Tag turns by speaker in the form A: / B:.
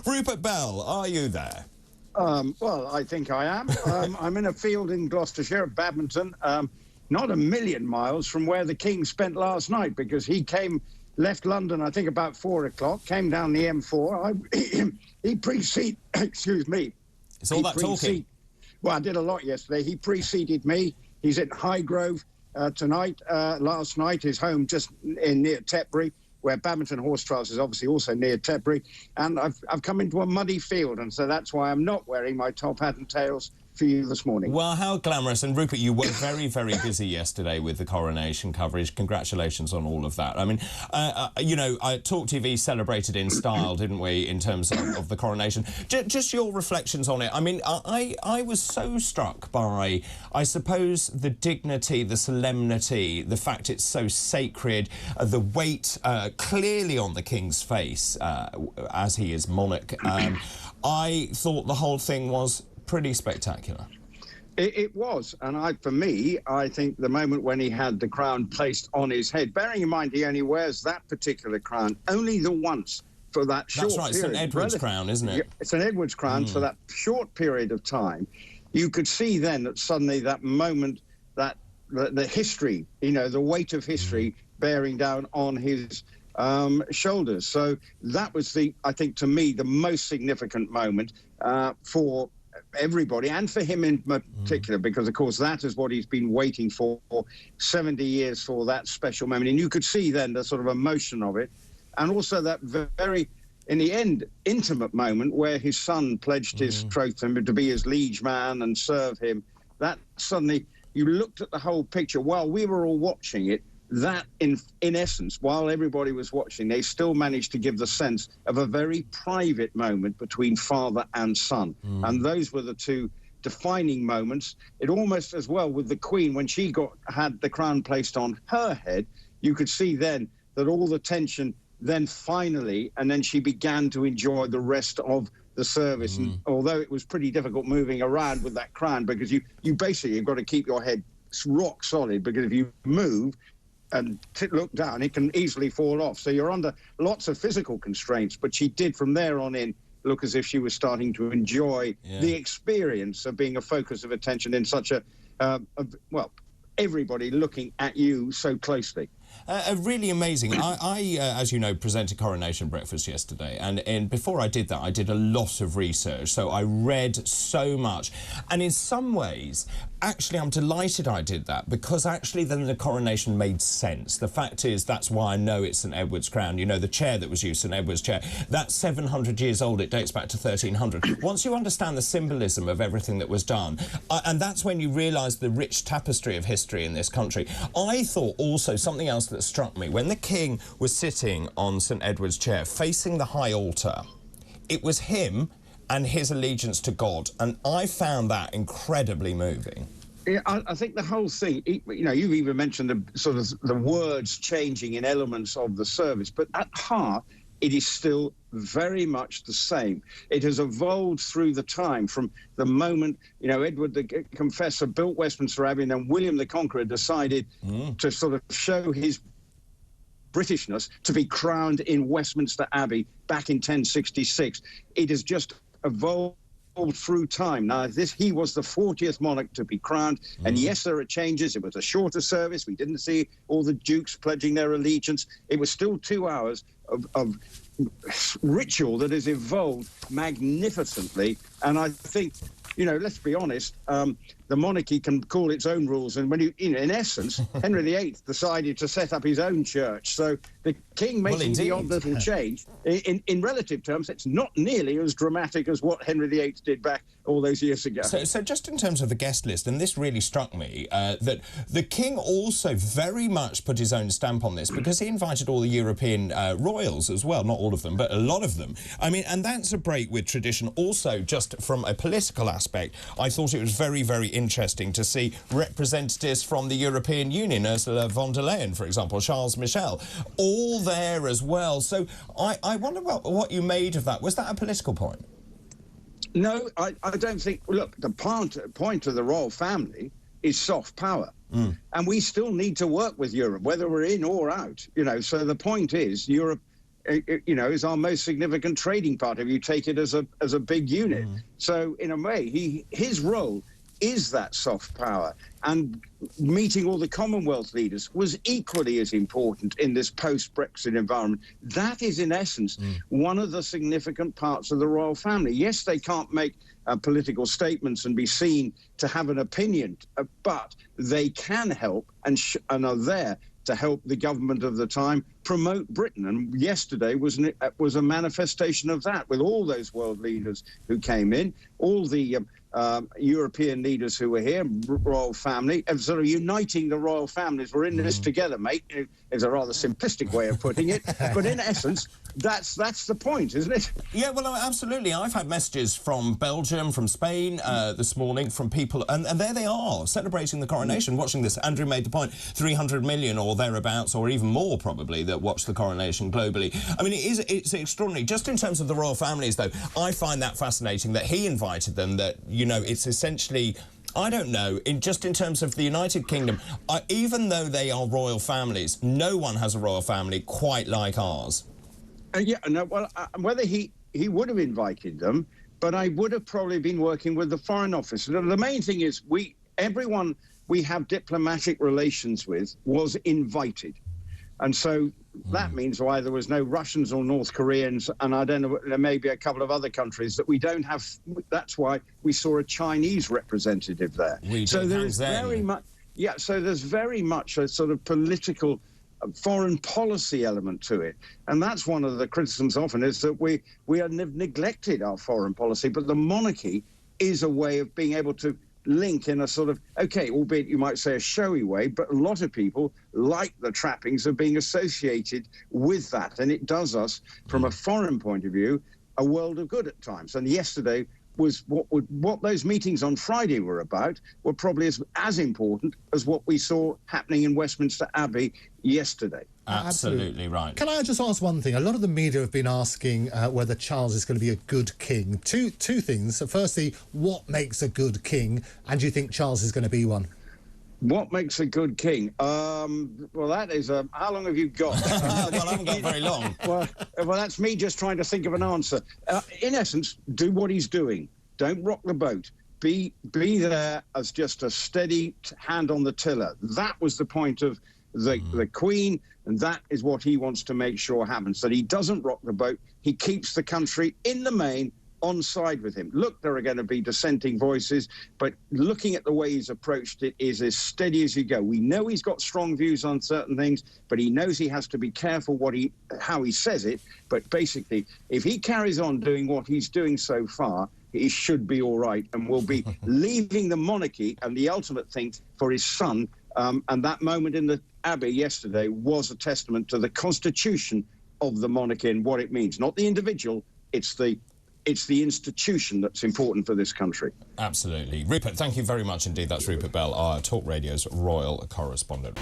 A: Rupert Bell, are you there?
B: Well, I think I am. I'm in a field in Gloucestershire, Badminton, not a million miles from where the King spent last night, because he left London, I think, about 4 o'clock, came down the M4. He preceded, excuse me.
A: It's all that talking.
B: Well, I did a lot yesterday. He preceded me. He's at Highgrove tonight. Last night, his home just near Tetbury, where Badminton Horse Trials is obviously also near Tetbury. And I've come into a muddy field, and so that's why I'm not wearing my top hat and tails for you this morning.
A: Well, how glamorous. And Rupert, you were very, very busy yesterday with the coronation coverage. Congratulations on all of that. I mean, you know, TalkTV celebrated in style, didn't we, in terms of the coronation. Just your reflections on it. I mean, I was so struck by, I suppose, the dignity, the solemnity, the fact it's so sacred, the weight clearly on the King's face as he is monarch. I thought the whole thing was pretty spectacular.
B: It was, and for me, I think the moment when he had the crown placed on his head, bearing in mind he only wears that particular crown only the once for that short period.
A: That's right, it's an Edward's crown, isn't it?
B: It's an Edward's crown for that short period of time. You could see then that suddenly that moment, that the history, you know, the weight of history bearing down on his shoulders. So that was I think, to me, the most significant moment for everybody, and for him in particular, because of course that is what he's been waiting for 70 years for, that special moment. And you could see then the sort of emotion of it, and also that very, in the end, intimate moment where his son pledged his troth to him to be his liege man and serve him. That suddenly, you looked at the whole picture while we were all watching it. That, in essence, while everybody was watching, they still managed to give the sense of a very private moment between father and son. And those were the two defining moments. It almost, as well, with the Queen, when she had the crown placed on her head, you could see then that all the tension then finally, and then she began to enjoy the rest of the service. And although it was pretty difficult moving around with that crown, because you basically have got to keep your head rock solid, because if you move and look down, it can easily fall off. So you're under lots of physical constraints. But she did, from there on in, look as if she was starting to enjoy the experience of being a focus of attention in such well, everybody looking at you so closely.
A: Really amazing. I as you know, presented Coronation Breakfast yesterday, and before I did that, I did a lot of research, so I read so much. And in some ways, actually, I'm delighted I did that, because actually then the coronation made sense. The fact is, that's why I know it's St Edward's crown. You know, the chair that was used, St Edward's chair, that's 700 years old. It dates back to 1300. Once you understand the symbolism of everything that was done, and that's when you realise the rich tapestry of history in this country. I thought also something else that struck me, when the King was sitting on St Edward's chair facing the high altar, it was him and his allegiance to God, and I found that incredibly moving.
B: Yeah, I think the whole thing, you know, you've even mentioned the sort of the words changing in elements of the service, but at heart, it is still very much the same. It has evolved through the time, from the moment, you know, Edward the Confessor built Westminster Abbey, and then William the Conqueror decided to sort of show his Britishness to be crowned in Westminster Abbey back in 1066. It has just evolved through time. Now, he was the 40th monarch to be crowned, and yes, there are changes. It was a shorter service. We didn't see all the dukes pledging their allegiance. It was still 2 hours of ritual that has evolved magnificently. And I think, you know, let's be honest, the monarchy can call its own rules, and when in essence, Henry VIII decided to set up his own church. So the King making the odd little change, in relative terms, it's not nearly as dramatic as what Henry VIII did back all those years ago.
A: So just in terms of the guest list, and this really struck me, that the King also very much put his own stamp on this, because he invited all the European royals as well, not all of them, but a lot of them. I mean, and that's a break with tradition. Also, just from a political aspect, I thought it was very, very interesting to see representatives from the European Union, Ursula von der Leyen, for example, Charles Michel, all there as well. So I wonder what you made of that. Was that a political point?
B: No, I don't think. Look, the point of the royal family is soft power. And we still need to work with Europe, whether we're in or out. You know, so the point is, Europe you know, is our most significant trading partner if you take it as a big unit. So in a way, his role is that soft power, and meeting all the Commonwealth leaders was equally as important in this post-Brexit environment. That is, in essence, one of the significant parts of the royal family. Yes, they can't make political statements and be seen to have an opinion, but they can help and are there to help the government of the time promote Britain. And yesterday was a manifestation of that, with all those world leaders who came in, all the European leaders who were here, royal family, and sort of uniting the royal families. We're in this together, mate, is a rather simplistic way of putting it. But in essence, that's the point, isn't it?
A: Yeah, well, absolutely. I've had messages from Belgium, from Spain this morning, from people, and there they are, celebrating the coronation, watching this. Andrew made the point, 300 million or thereabouts, or even more probably, that watch the coronation globally. I mean, it's extraordinary. Just in terms of the royal families, though, I find that fascinating that he invited them, that, you know, it's essentially... I don't know, in terms of the United Kingdom, even though they are royal families, no one has a royal family quite like ours.
B: Yeah, no, well, whether he would have invited them, but I would have probably been working with the Foreign Office. The main thing is everyone we have diplomatic relations with was invited. And so that means why there was no Russians or North Koreans, and I don't know, there may be a couple of other countries that we don't have. That's why we saw a Chinese representative there. So there is very much, yeah, so there's very much a sort of political foreign policy element to it. And that's one of the criticisms often, is that we have neglected our foreign policy, but the monarchy is a way of being able to link in a sort of, okay, albeit you might say a showy way, but a lot of people like the trappings of being associated with that. And it does us, from a foreign point of view, a world of good at times. And yesterday was what those meetings on Friday were about, were probably as important as what we saw happening in Westminster Abbey yesterday.
A: Absolutely right.
C: Can I just ask one thing? A lot of the media have been asking whether Charles is going to be a good king. Two things. Firstly, what makes a good king? And do you think Charles is going to be one?
B: What makes a good king? Well, that is how long have you got?
A: Well, I haven't got very long.
B: Well, that's me just trying to think of an answer. In essence, do what he's doing. Don't rock the boat. Be there as just a steady hand on the tiller. That was the point of the Queen, and that is what he wants to make sure happens, that he doesn't rock the boat. He keeps the country, in the main, on side with him. Look, there are going to be dissenting voices, but looking at the way he's approached it is as steady as you go. We know he's got strong views on certain things, but he knows he has to be careful how he says it. But basically, if he carries on doing what he's doing so far, he should be all right, and will be leaving the monarchy and the ultimate thing for his son. And that moment in the Abbey yesterday was a testament to the constitution of the monarchy and what it means. Not the individual, it's the institution that's important for this country.
A: Absolutely. Rupert, thank you very much indeed. That's Rupert Bell, our Talk Radio's royal correspondent.